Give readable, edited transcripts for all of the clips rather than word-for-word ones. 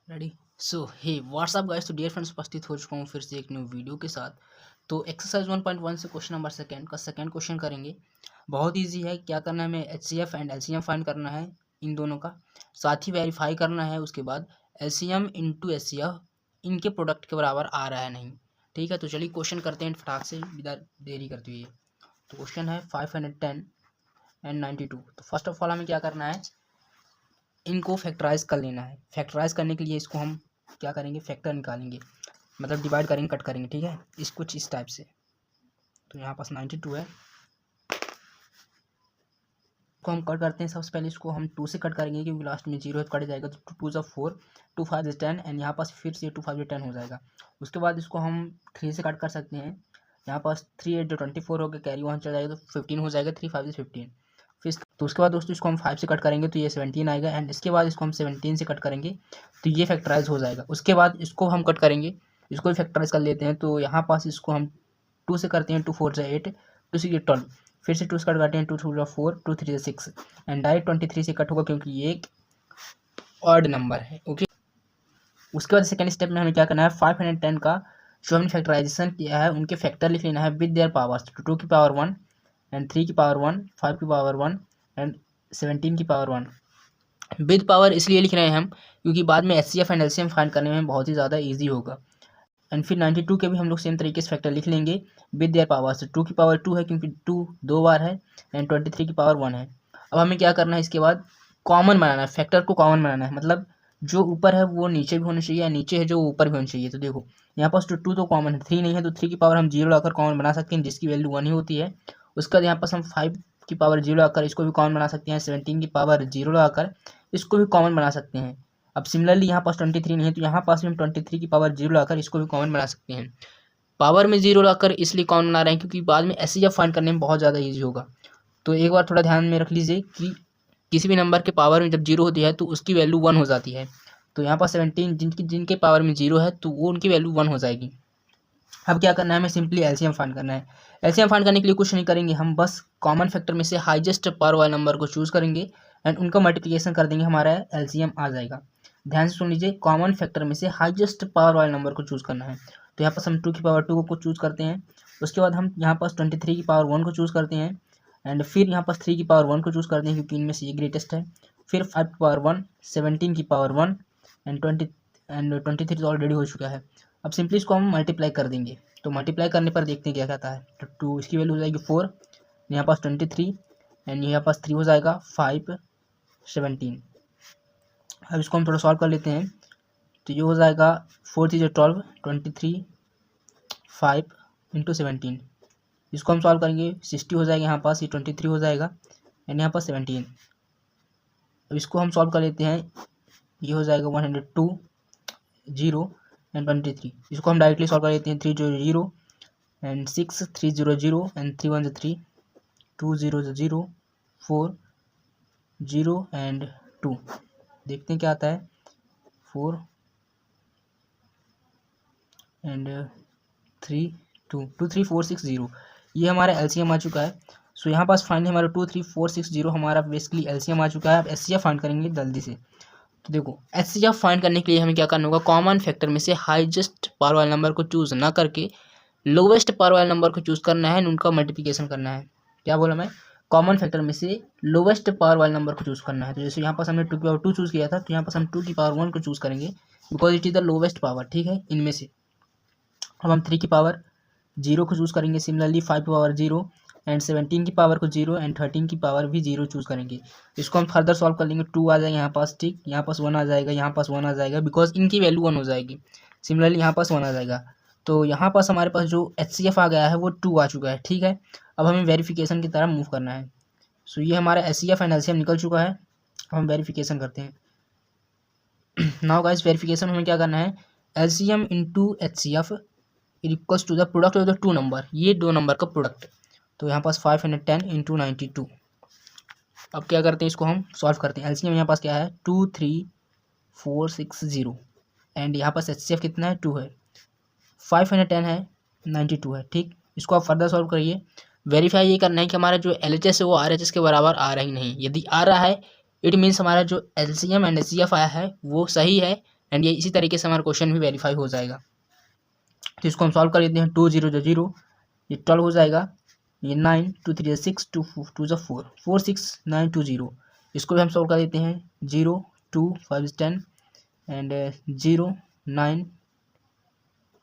Ready. सो हे WhatsApp guys, तो dear friends, उपस्थित हो चुका हूँ फिर से एक न्यू वीडियो के साथ। तो एक्सरसाइज 1.1 से क्वेश्चन नंबर सेकंड का सेकंड क्वेश्चन करेंगे। बहुत इजी है। क्या करना है, हमें एचसीएफ एंड एलसीएम फाइंड करना है इन दोनों का, साथ ही वेरीफाई करना है उसके बाद एलसीएम इंटू एचसीएफ इनके प्रोडक्ट के बराबर आ रहा है नहीं। ठीक है, तो चलिए क्वेश्चन करते हैं फटाक से बिना देरी करते हुए। तो क्वेश्चन है 510 एंड 92। तो फर्स्ट ऑफ ऑल हमें क्या करना है, इनको फैक्टराइज कर लेना है। फैक्टराइज करने के लिए इसको हम क्या करेंगे, फैक्टर निकालेंगे, मतलब डिवाइड करेंगे, कट करेंगे। ठीक है, इस कुछ इस टाइप से। तो यहाँ पास 92 है, को हम कट करते हैं। सबसे पहले इसको हम 2 से कट करेंगे क्योंकि लास्ट में 0 है, कट जाएगा। तो 2 2 4, 2 5 10 एंड यहाँ पास फिर से 2 5 10 हो जाएगा। उसके बाद इसको हम 3 से कट कर सकते हैं। यहाँ पास 3 8 24 हो गया, कैरी 1 चल जाएगा तो 15 हो जाएगा। 3 5 15। फिर तो उसके बाद दोस्तों इसको हम 5 से कट करेंगे तो ये 17 आएगा। एंड इसके बाद इसको हम 17 से कट करेंगे तो ये फैक्टराइज हो जाएगा। उसके बाद इसको हम कट करेंगे, इसको भी फैक्टराइज कर लेते हैं। तो यहाँ पास इसको हम 2 से करते हैं, 2 4 से 8, 2 6 12, फिर से 2 से कट करते हैं, 2 2 4, 2 3 6 एंड डायरेक्ट 23 से कट होगा क्योंकि ये एक ऑड नंबर है। ओके, उसके बाद सेकंड स्टेप में हमें क्या करना है, 510 का जो हमने फैक्टराइजेशन किया है उनके फैक्टर लिख लेना है विद देयर पावर्स। 2 की पावर 1 एंड 3 की पावर 1, 5 की पावर 1 एंड 17 की पावर 1। विद पावर इसलिए लिख रहे हैं हम क्योंकि बाद में एचसीएफ एंड एलसीएम फाइंड करने में बहुत ही ज़्यादा ईजी होगा। एंड फिर 92 के भी हम लोग सेम तरीके से फैक्टर लिख लेंगे विद देयर पावर। से 2 की पावर 2 है क्योंकि 2 2 बार है एंड 23 की पावर 1 है। अब हमें क्या करना है, इसके बाद कॉमन बनाना है, फैक्टर को कॉमन बनाना है। मतलब जो ऊपर है वो नीचे भी होना चाहिए या नीचे है जो ऊपर भी होना चाहिए। तो देखो यहाँ पास 2 तो कॉमन है, 3 नहीं है, तो 3 की पावर हम 0 लाकर कॉमन बना सकते हैं जिसकी वैल्यू 1 ही होती है। उसके बाद यहाँ पास हम 5 की पावर 0 लाकर इसको भी कॉमन बना सकते हैं। 17 की पावर 0 लाकर इसको भी कॉमन बना सकते हैं। अब सिमिलरली यहाँ पास 23 नहीं है तो यहाँ पास भी हम 23 की पावर 0 लाकर इसको भी कॉमन बना सकते हैं। पावर में 0 लाकर इसलिए कॉमन बना रहे हैं क्योंकि बाद में एचसीएफ फाइंड करने में बहुत ज़्यादा ईजी होगा। तो एक बार थोड़ा ध्यान में रख लीजिए कि किसी भी नंबर के पावर में जब 0 होती है तो उसकी वैल्यू 1 हो जाती है। तो यहाँ पर 17 जिनके पावर में 0 है तो वो उनकी वैल्यू 1 हो जाएगी। अब क्या करना है, हमें सिंपली एलसीएम फाइंड करना है। एलसीएम फाइंड करने के लिए कुछ नहीं करेंगे, हम बस कॉमन फैक्टर में से हाईएस्ट पावर वाले नंबर को चूज़ करेंगे एंड उनका मल्टीप्लिकेशन कर देंगे, हमारा एलसीएम आ जाएगा। ध्यान से सुन लीजिए, कॉमन फैक्टर में से हाईएस्ट पावर वाले नंबर को चूज़ करना है। तो यहाँ पर हम 2 की पावर 2 को चूज़ करते हैं। उसके बाद हम यहाँ पर 23 की पावर 1 को चूज़ करते हैं एंड फिर यहाँ पर 3 की पावर 1 को चूज़ करते हैं क्योंकि इनमें से ये ग्रेटेस्ट है। फिर 5 की पावर 1, 17 की पावर 1 एंड 23 तो ऑलरेडी हो चुका है। अब सिंपली इसको हम मल्टीप्लाई कर देंगे। तो मल्टीप्लाई करने पर देखते हैं क्या कहता है। तो 2 इसकी वैल्यू हो जाएगी 4, यहाँ पास 23 एंड यहाँ पास 3 हो जाएगा 5 17। अब इसको हम थोड़ा सॉल्व कर लेते हैं। तो ये हो जाएगा 4 3 12, 23 5 इंटू 17। इसको हम सॉल्व करेंगे 60 हो जाएगा, यहाँ पास ये 23 हो जाएगा एंड यहाँ पास 17। अब इसको हम सॉल्व कर लेते हैं, ये हो जाएगा 102 0 एंड 23। इसको हम डायरेक्टली सॉल्व कर लेते हैं। 3 0 0 एंड 6 3 0 0 एंड 3 1 3, 2 0 0 4 0 एंड 2। देखते हैं क्या आता है, 4 एंड 3 2 2 3 4 6 0। ये हमारा एलसीएम आ चुका है। सो यहाँ पास फाइनली हमारा 2 3 4 6 0 हमारा बेसिकली एलसीएम आ चुका है। अब एचसीएफ फाइंड करेंगे जल्दी से। तो देखो एचसीएफ फाइंड करने के लिए हमें क्या करना होगा, कॉमन फैक्टर में से हाईएस्ट पावर वाले नंबर को चूज़ ना करके लोवेस्ट पावर वाले नंबर को चूज़ करना है, उनका मल्टीप्लिकेशन करना है। क्या बोला मैं, कॉमन फैक्टर में से लोवेस्ट पावर वाले नंबर को चूज़ करना है। तो जैसे यहाँ पास हमने 2 की पावर 2 चूज़ किया था तो यहाँ पास हम 2 की पावर 1 को चूज़ करेंगे because it is the lowest power. ठीक है, इनमें से अब हम 3 की पावर 0 को चूज़ करेंगे। सिमिलरली 5 की पावर 0 एंड 17 की पावर को 0 एंड 13 की पावर भी 0 चूज़ करेंगे। इसको हम फर्दर सॉल्व कर लेंगे। 2 आ जाएगा यहाँ पास, ठीक, यहाँ पास 1 आ जाएगा, यहाँ पास 1 आ जाएगा बिकॉज इनकी वैल्यू 1 हो जाएगी। सिमिलरली यहाँ पास 1 आ जाएगा। तो यहाँ पास हमारे पास जो एचसीएफ आ गया है वो 2 आ चुका है। ठीक है, अब हमें वेरिफिकेशन की तरफ मूव करना है। सो ये हमारा एचसीएफ एंड एलसीएम निकल चुका है। अब हम वेरिफिकेशन करते हैं। नाउ गाइस, वेरिफिकेशन हमें क्या करना है, LCM into HCF equals to the product of the 2 number, ये 2 नंबर का प्रोडक्ट। तो यहाँ पास 510 इंटू 92। अब क्या करते हैं, इसको हम सॉल्व करते हैं। एलसीएम यहाँ पास क्या है, 2 3 4 6 0 एंड यहाँ पास एचसीएफ कितना है, 2 है। 510 है, 92 है। ठीक, इसको आप फर्दर सॉल्व करिए। वेरीफाई ये करना है कि हमारा जो एलएचएस है वो आरएचएस के बराबर आ रहा ही नहीं। यदि आ रहा है इट मीन्स हमारा जो एलसीएम एंड एचसीएफ आया है वो सही है एंड ये इसी तरीके से हमारा क्वेश्चन भी वेरीफाई हो जाएगा। तो इसको हम सॉल्व कर लेते हैं। 2 0 0, ये 12 हो जाएगा, ये 9 2 3 6 2 2 4 4 6 9 2 0, इसको भी हम सॉल्व कर देते हैं। 0 2 5 10 एंड 0 9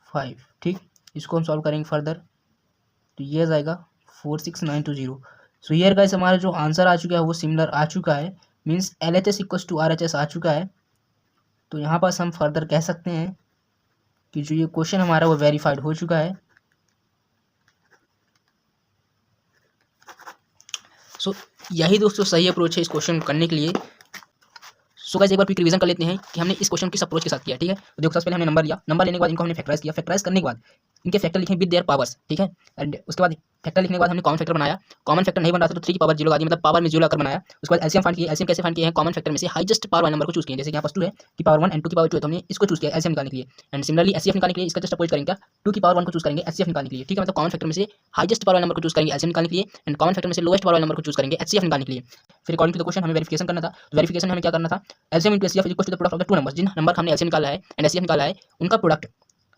5, ठीक। इसको हम सॉल्व करेंगे फर्दर, तो ये आ जाएगा 4 6 9 2 0। सो हियर गाइस हमारा जो आंसर आ चुका है वो सिमिलर आ चुका है, means LHS equals to RHS आ चुका है। तो यहाँ पास हम फर्दर कह सकते हैं कि जो ये क्वेश्चन हमारा वो वेरीफाइड हो चुका है। सो यही दोस्तों सही अप्रोच है इस क्वेश्चन करने के लिए। सो गाइस एक बार क्विक रिवीजन कर लेते हैं कि हमने इस क्वेश्चन किस अप्रोच के साथ किया, ठीक है। तो देखो सबसे पहले हमने नंबर लिया, नंबर लेने के बाद इनको हमने फैक्टराइज किया, फैक्टराइज करने के बाद इनके फैक्टर लिखे विद देयर पावर्स, ठीक है। एंड उसके बाद फैक्टर लिखने के बाद हमने कॉमन फैक्टर बनाया, कॉमन फैक्टर नहीं बन रहा था तो 3 की पावर 0 लगा दी, मतलब पावर में 0 लाकर बनाया। उसके बाद एलसीएम फाइंड किया, एलसीएम कैसे फाइंड किया है, कॉमन फैक्टर में से हाईएस्ट पावर वाले नंबर को चूज किया, जैसे यहाँ पास 2 है की पावर 1 एंड 2 की पावर 2 है, तो हमने इसको चूज किया एलसीएम निकालने के लिए। एंड सिमिलरली एचसीएफ निकालने के लिए इसका जस्ट अपोज करेंगे, 2 की पावर 1 को चूज करेंगे एचसीएफ निकालने के लिए, ठीक है। मतलब कॉमन फैक्टर में से हाईएस्ट पावर वाले नंबर को चूज करेंगे एलसीएम निकालने के लिए, एंड कॉमन फैक्टर में से लोएस्ट पावर वाले नंबर को चूज करेंगे एचसीएफ निकालने के लिए। फिर अकॉर्डिंग टू द क्वेश्चन हमें वेरिफिकेशन करना था, तो वेरिफिकेशन हमें क्या करना था, LCM into HCF equal to the product of the 2 numbers, जिन नंबर हमने एलसीएम निकाला है एंड एचसीएफ निकाला है उनका प्रोडक्ट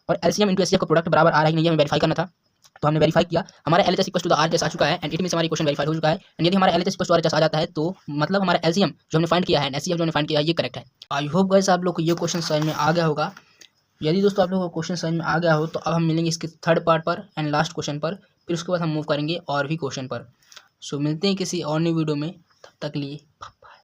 और एलसीएम इंटू एचसीएफ का प्रोडक्ट बराबर आ रहा है कि नहीं हमें वेरीफाई करना था। तो हमने वेरीफाई किया, हमारा LHS equal to the RHS आ चुका है एंड इट मींस हमारी क्वेश्चन वेरीफाई हो चुका है। एंड यदि हमारा LHS इक्वल टू RHS आ जाता है तो मतलब हमारा LCM जो हमने फाइंड किया है, HCF जो हमने फाइंड किया है, ये करेक्ट है। आई होप गाइस आप लोग को ये क्वेश्चन समझ में आ गया होगा। यदि दोस्तों आप लोगों को क्वेश्चन समझ में आ गया हो तो अब हम मिलेंगे इसके थर्ड पार्ट पर एंड लास्ट क्वेश्चन पर, फिर उसके बाद हम मूव करेंगे और भी क्वेश्चन पर। सो मिलते हैं किसी और न्यू वीडियो में, तब तक लिए